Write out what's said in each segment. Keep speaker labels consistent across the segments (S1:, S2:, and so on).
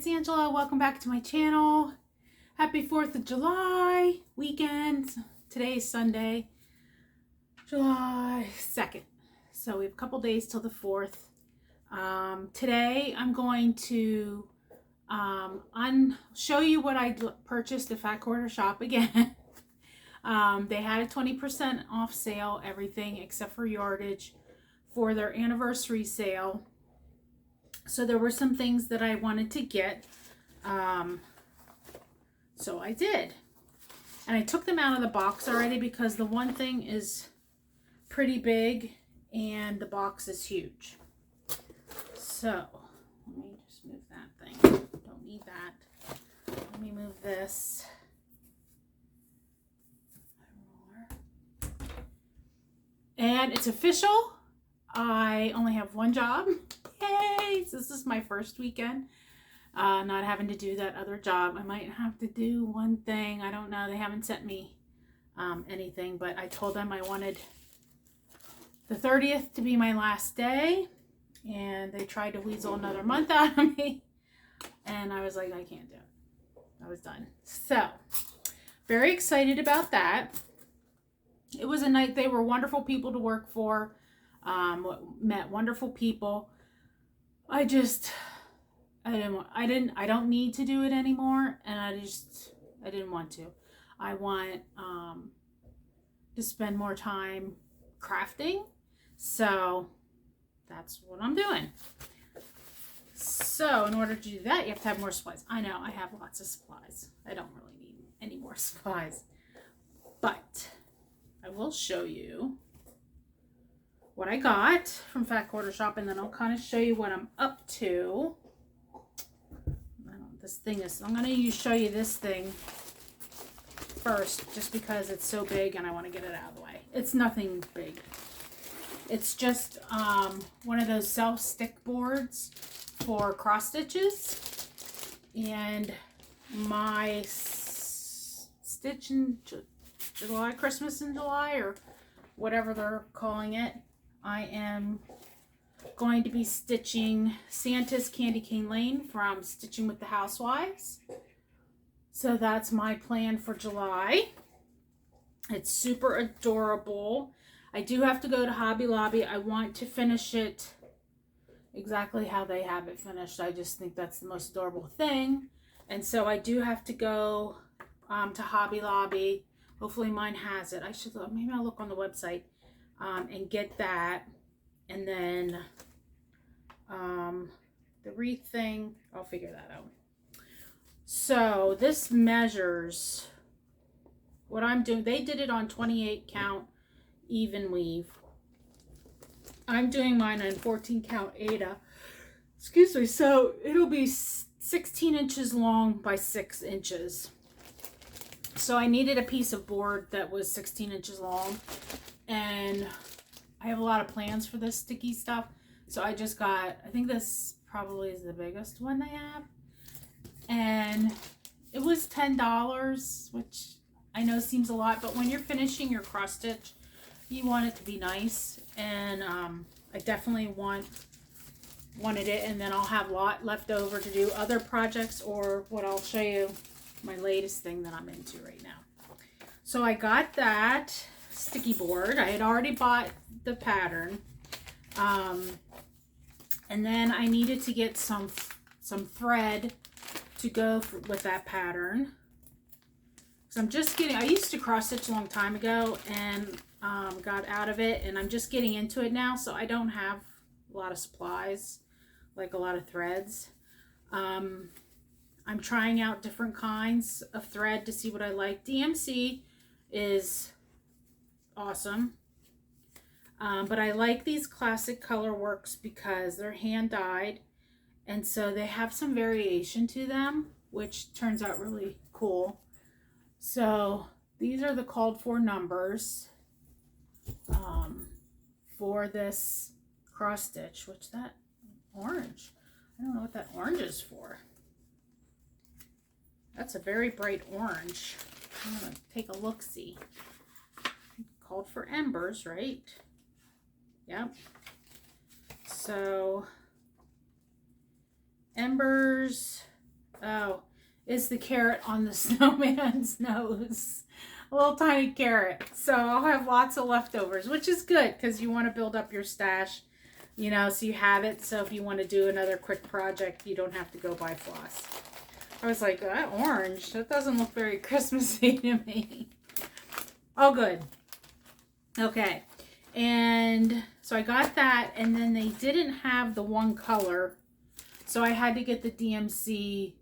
S1: it's Angela. Welcome back to my channel. Happy 4th of July weekend. Today is Sunday, July 2nd. So we have a couple days till the 4th. Today I'm going to show you what I purchased at Fat Quarter Shop again. They had a 20% off sale, everything except for yardage, for their anniversary sale. So there were some things that I wanted to get, so I did. And I took them out of the box already because the one thing is pretty big and the box is huge. So, let me just move that thing. Don't need that. Let me move this. And it's official. I only have one job. Yay! This is my first weekend. Not having to do that other job. I might have to do one thing. I don't know. They haven't sent me anything, but I told them I wanted the 30th to be my last day, and they tried to weasel another month out of me, and I was like, I can't do it. I was done. So, very excited about that. It was a night. They were wonderful people to work for. Met wonderful people. I don't need to do it anymore, and I didn't want to. I want to spend more time crafting, so that's what I'm doing. So in order to do that, you have to have more supplies. I know I have lots of supplies. I don't really need any more supplies, but I will show you what I got from Fat Quarter Shop, and then I'll kind of show you what I'm up to. I'm going to show you this thing first, just because it's so big and I want to get it out of the way. It's nothing big. It's just one of those self-stick boards for cross stitches, and my stitch in July, Christmas in July, or whatever they're calling it. I am going to be stitching Santa's Candy Cane Lane from Stitching with the Housewives. So that's my plan for July. It's super adorable. I do have to go to Hobby Lobby. I want to finish it exactly how they have it finished. I just think that's the most adorable thing. And so I do have to go to Hobby Lobby. Hopefully mine has it. Maybe I'll look on the website and get that. And then the wreath thing, I'll figure that out. So this measures what I'm doing. They did it on 28 count even weave. I'm doing mine on 14 count Aida. Excuse me. So it'll be 16 inches long by 6 inches. So I needed a piece of board that was 16 inches long, and I have a lot of plans for this sticky stuff. So I just got, I think this probably is the biggest one they have. And it was $10, which I know seems a lot, but when you're finishing your cross stitch, you want it to be nice. And I definitely wanted it, and then I'll have a lot left over to do other projects, or what I'll show you, my latest thing that I'm into right now. So I got that sticky board. I had already bought the pattern, and then I needed to get some thread to go with that pattern. So I used to cross stitch a long time ago, and got out of it, and I'm just getting into it now, so I don't have a lot of supplies, like a lot of threads. I'm trying out different kinds of thread to see what I like. DMC is awesome. But I like these Classic Color Works because they're hand dyed, and so they have some variation to them, which turns out really cool. So these are the called for numbers for this cross stitch. What's that orange? I don't know what that orange is for. That's a very bright orange. I'm gonna take a look-see. Called for embers, right? Yep. So embers Oh, is the carrot on the snowman's nose. A little tiny carrot. So I'll have lots of leftovers, which is good because you want to build up your stash, you know, so you have it. So if you want to do another quick project, you don't have to go buy floss. I was like, that orange, that doesn't look very Christmassy to me. Oh, good. Okay. And so I got that, and then they didn't have the one color. So I had to get the DMC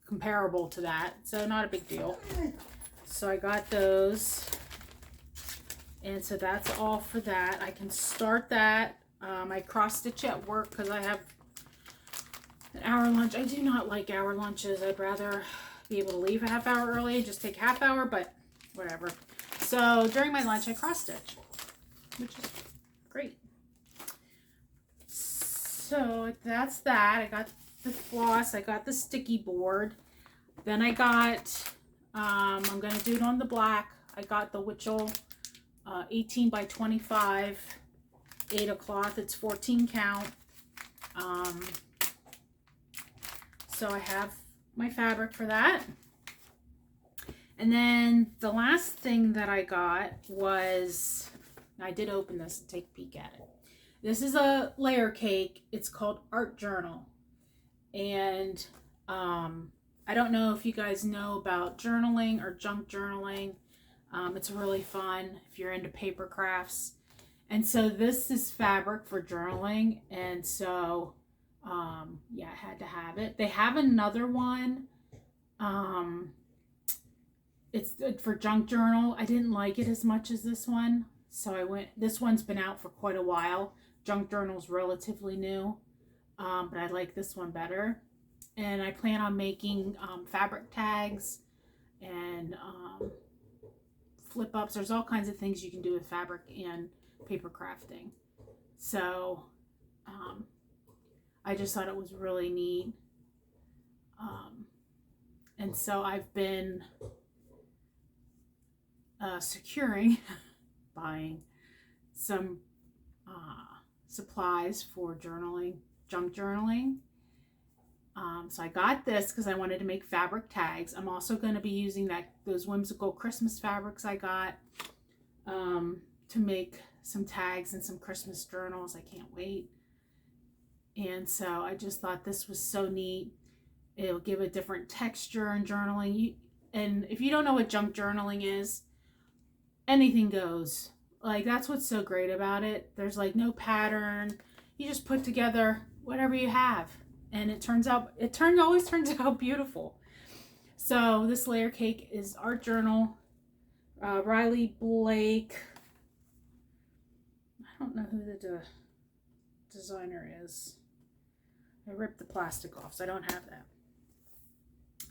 S1: comparable to that. So not a big deal. So I got those. And so that's all for that. I can start that. I cross stitch at work because I have an hour lunch. I do not like hour lunches. I'd rather be able to leave a half hour early, just take half hour, but whatever. So during my lunch, I cross stitch, which is great. So that's that. I got the floss. I got the sticky board. Then I got, I'm going to do it on the black. I got the Witchell 18 by 25 Aida cloth. It's 14 count. So I have my fabric for that. And then the last thing that I got was, I did open this and take a peek at it. This is a layer cake. It's called Art Journal. And I don't know if you guys know about journaling or junk journaling. It's really fun if you're into paper crafts. And so this is fabric for journaling. And so, yeah, I had to have it. They have another one. It's for junk journal. I didn't like it as much as this one. So this one's been out for quite a while. Junk journal's relatively new. But I like this one better. And I plan on making fabric tags and flip ups. There's all kinds of things you can do with fabric and paper crafting. So I just thought it was really neat. And so I've been buying some supplies for journaling, junk journaling. So I got this because I wanted to make fabric tags. I'm also going to be using those whimsical Christmas fabrics I got to make some tags and some Christmas journals. I can't wait. And so I just thought this was so neat. It'll give a different texture in journaling. And if you don't know what junk journaling is, anything goes. Like, that's what's so great about it. There's like no pattern. You just put together whatever you have. And it always turns out beautiful. So this layer cake is Art Journal, Riley Blake. I don't know who the designer is. I ripped the plastic off, so I don't have that.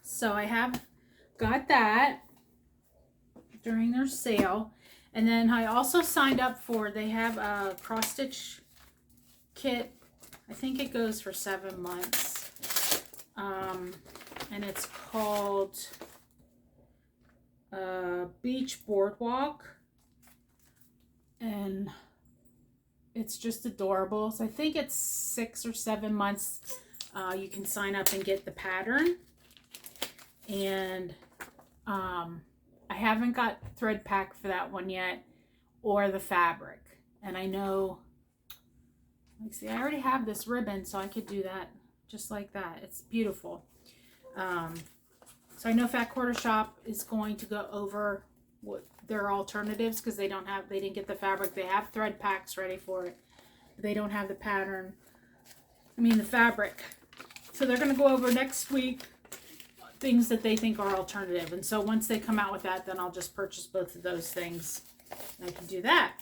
S1: So I have got that during their sale. And then I also signed up they have a cross stitch kit. I think it goes for 7 months. And it's called Beach Boardwalk. And it's just adorable. So I think it's 6 or 7 months. You can sign up and get the pattern. And I haven't got thread pack for that one yet, or the fabric. And I know, like, see, I already have this ribbon, so I could do that just like that. It's beautiful. So I know Fat Quarter Shop is going to go over what their alternatives, because they didn't get the fabric. They have thread packs ready for it. But they don't have the pattern. The fabric. So they're going to go over next week things that they think are alternative. And so once they come out with that, then I'll just purchase both of those things. And I can do that.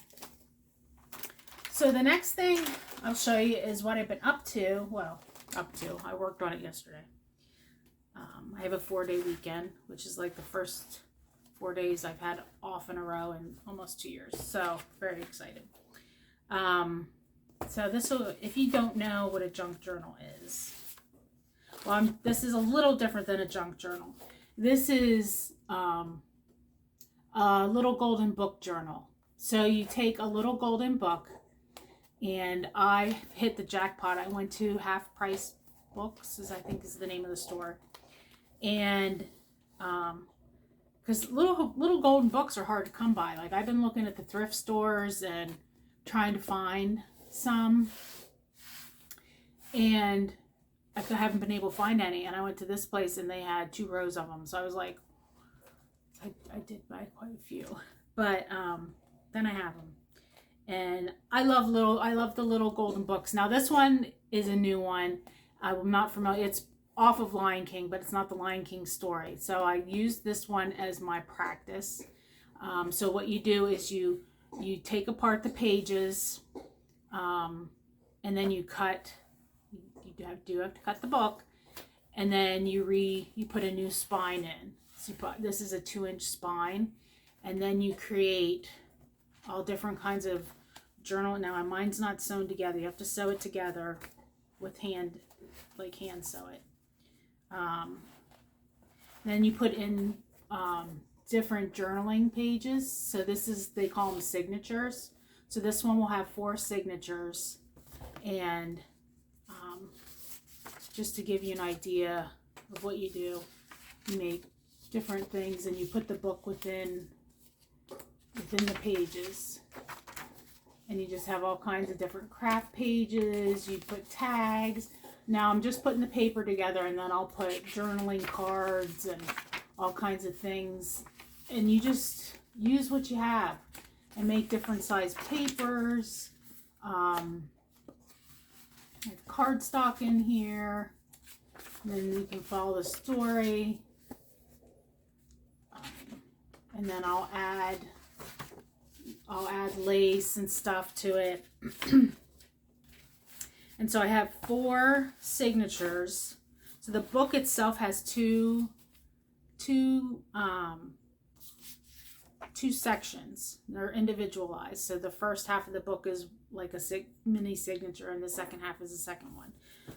S1: So the next thing I'll show you is what I've been up to. Well, I worked on it yesterday. I have a 4-day weekend, which is like the first 4 days I've had off in a row in almost 2 years. So very excited. So if you don't know what a junk journal is, well, this is a little different than a junk journal. This is a little golden book journal. So you take a little golden book, and I hit the jackpot. I went to Half Price Books, I think is the name of the store. And because little golden books are hard to come by. Like I've been looking at the thrift stores and trying to find some, and I haven't been able to find any. And I went to this place and they had 2 rows of them. So I was like, I did buy quite a few, but then I have them. And I love the little golden books. Now this one is a new one. I'm not familiar. It's off of Lion King, but it's not the Lion King story. So I used this one as my practice. So what you do is you take apart the pages, and then you cut. You do have to cut the book, and then you put a new spine in. So this is a 2-inch spine, and then you create all different kinds of journal. Now mine's not sewn together. You have to sew it together with hand sew it. Then you put in different journaling pages. So they call them signatures. So this one will have 4 signatures, and just to give you an idea of what you do, you make different things and you put the book within the pages, and you just have all kinds of different craft pages. You put tags. Now I'm just putting the paper together, and then I'll put journaling cards and all kinds of things, and you just use what you have and make different size papers. I have cardstock in here, and then you can follow the story, and then I'll add lace and stuff to it. And so I have 4 signatures. So the book itself has two sections. They're individualized. So the first half of the book is like a mini signature, and the second half is the second one.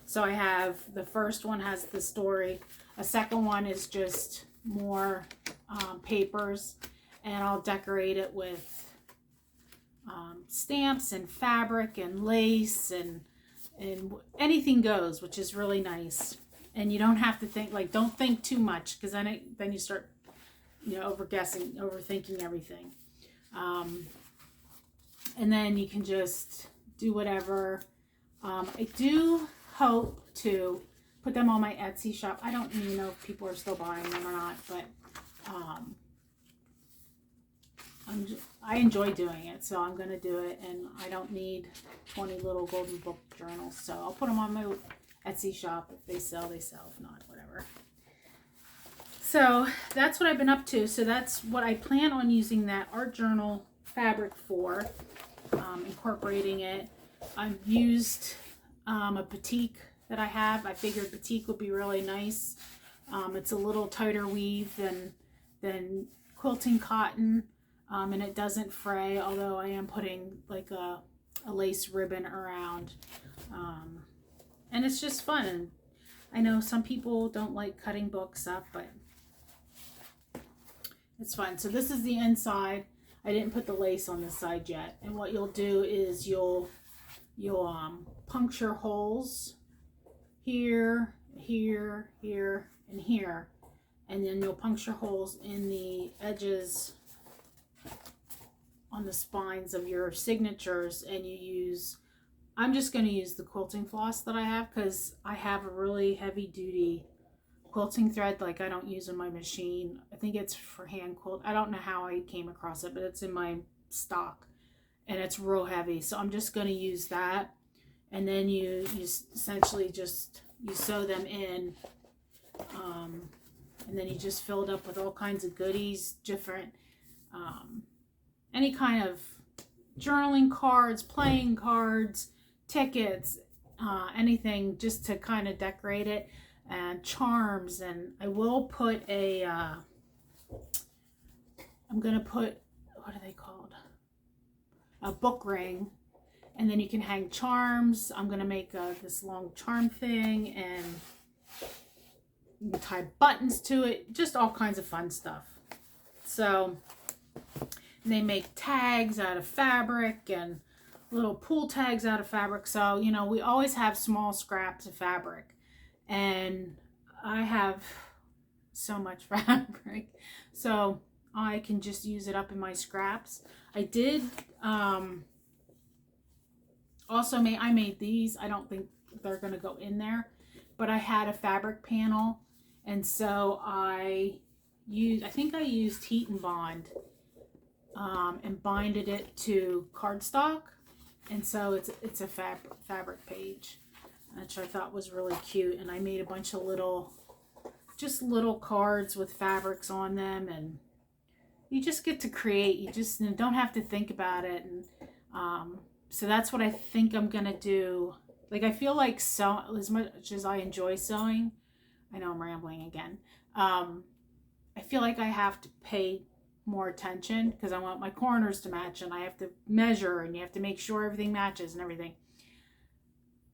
S1: So I have, the first one has the story. A second one is just more papers, and I'll decorate it with stamps and fabric and lace and anything goes, which is really nice. And you don't have to think, like, don't think too much, because then you start, overthinking everything. And then you can just do whatever. I do hope to put them on my Etsy shop. I don't even know if people are still buying them or not, but I enjoy doing it, so I'm going to do it, and I don't need 20 little golden book journals, so I'll put them on my Etsy shop. If they sell, they sell. If not, whatever. So that's what I've been up to. So that's what I plan on using that art journal fabric for, incorporating it. I've used a batik that I have. I figured batik would be really nice. It's a little tighter weave than quilting cotton. And it doesn't fray, although I am putting like a lace ribbon around. And it's just fun. And I know some people don't like cutting books up, but it's fun. So this is the inside. I didn't put the lace on this side yet. And what you'll do is you'll puncture holes here, here, here, and here. And then you'll puncture holes in the edges on the spines of your signatures, and I'm just going to use the quilting floss that I have, because I have a really heavy duty quilting thread, like I don't use in my machine. I think it's for hand quilt. I don't know how I came across it, but it's in my stock, and it's real heavy. So I'm just going to use that, and then you essentially you sew them in, and then you just fill it up with all kinds of goodies, different any kind of journaling cards, playing cards, tickets, anything, just to kind of decorate it, and charms. And I will put I'm going to put, what are they called? A book ring. And then you can hang charms. I'm going to make this long charm thing, and you can tie buttons to it. Just all kinds of fun stuff. So they make tags out of fabric and little pull tags out of fabric. So, we always have small scraps of fabric. And I have so much fabric. So I can just use it up in my scraps. I did also I made these. I don't think they're going to go in there, but I had a fabric panel, and so I think I used Heat and Bond and binded it to cardstock, and so it's a fabric page, which I thought was really cute. And I made a bunch of little cards with fabrics on them, and you just get to create. You just don't have to think about it. And so that's what I think I'm gonna do. Like, I feel like as much as I enjoy sewing, I know I'm rambling again. I feel like I have to pay more attention because I want my corners to match, and I have to measure, and you have to make sure everything matches and everything.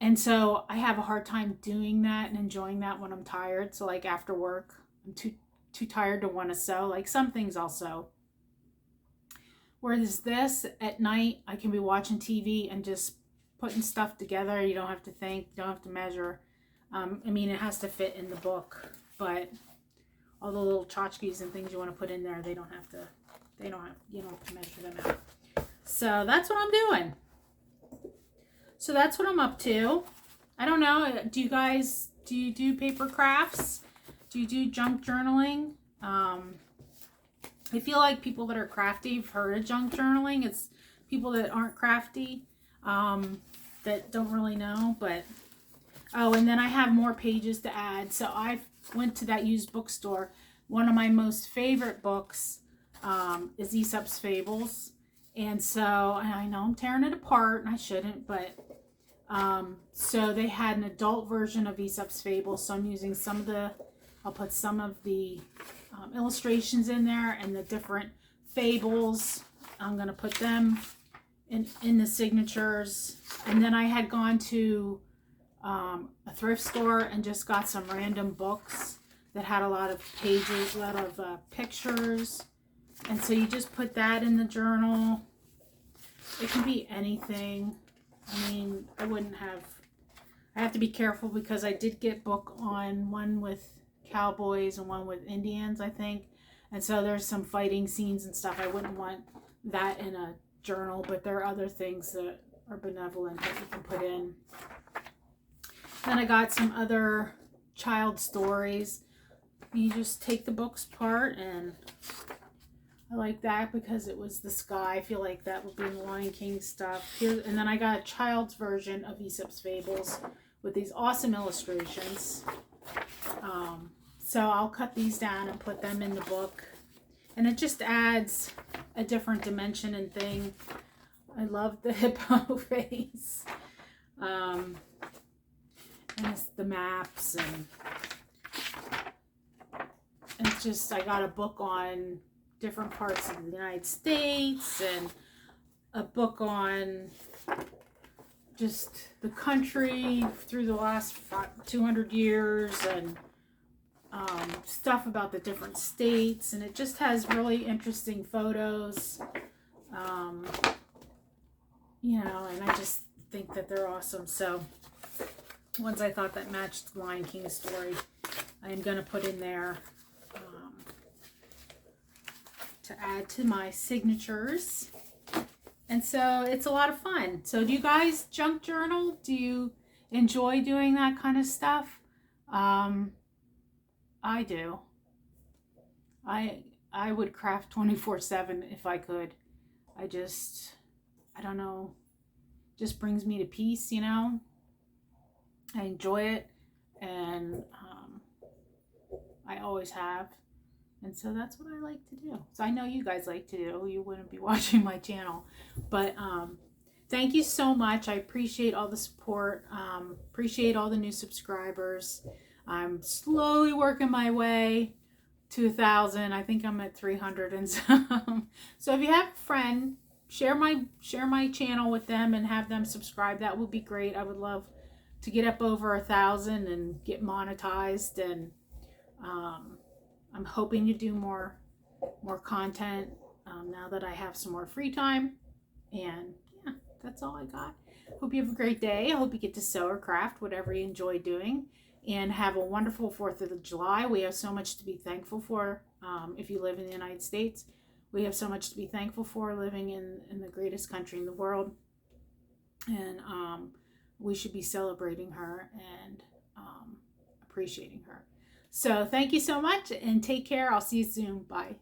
S1: And so I have a hard time doing that and enjoying that when I'm tired. So like after work, I'm too tired to want to sew. Like some things I'll sew. Whereas this, at night, I can be watching TV and just putting stuff together. You don't have to think, you don't have to measure. I mean, it has to fit in the book, but all the little tchotchkes and things you want to put in there, you don't have to measure them out. So that's what I'm doing. So that's what I'm up to. I don't know. Do you do paper crafts? Do you do junk journaling? I feel like people that are crafty have heard of junk journaling. It's people that aren't crafty that don't really know. But oh, and then I have more pages to add. So I went to that used bookstore. One of my most favorite books is Aesop's Fables. And so, and I know I'm tearing it apart, and I shouldn't, but so they had an adult version of Aesop's Fables. So I'm using I'll put some of the illustrations in there, and the different fables. I'm going to put them in the signatures. And then I had gone to a thrift store and just got some random books that had a lot of pages, a lot of pictures. And so you just put that in the journal. It can be anything. I mean, I have to be careful because I did get book on one with cowboys and one with Indians, I think. And so there's some fighting scenes and stuff. I wouldn't want that in a journal, but there are other things that are benevolent that you can put in. Then I got some other child stories. You just take the books apart, and I like that because it was the sky. I feel like that would be in the Lion King stuff. Here, and then I got a child's version of Aesop's Fables with these awesome illustrations. So I'll cut these down and put them in the book. And it just adds a different dimension and thing. I love the hippo face. And it's the maps, and it's just, I got a book on different parts of the United States, and a book on just the country through the last 200 years, and stuff about the different states, and it just has really interesting photos, you know, and I just think that they're awesome. So ones I thought that matched the Lion King story, I am going to put in there to add to my signatures. And so it's a lot of fun. So do you guys junk journal? Do you enjoy doing that kind of stuff? I do. I would craft 24/7 if I could. I don't know, just brings me to peace, you know. I enjoy it, and I always have. And so that's what I like to do. So I know you guys like to do. You wouldn't be watching my channel. But thank you so much. I appreciate all the support. Appreciate all the new subscribers. I'm slowly working my way to 1,000. I think I'm at 300 and some. So if you have a friend, share my channel with them and have them subscribe. That would be great. I would love to get up over 1,000 and get monetized. And I'm hoping to do more content now that I have some more free time. And yeah, that's all I got. Hope you have a great day. I hope you get to sew or craft, whatever you enjoy doing. and have a wonderful 4th of July. We have so much to be thankful for. If you live in the United States, we have so much to be thankful for living in the greatest country in the world. And we should be celebrating her and appreciating her. So thank you so much and take care. I'll see you soon. Bye.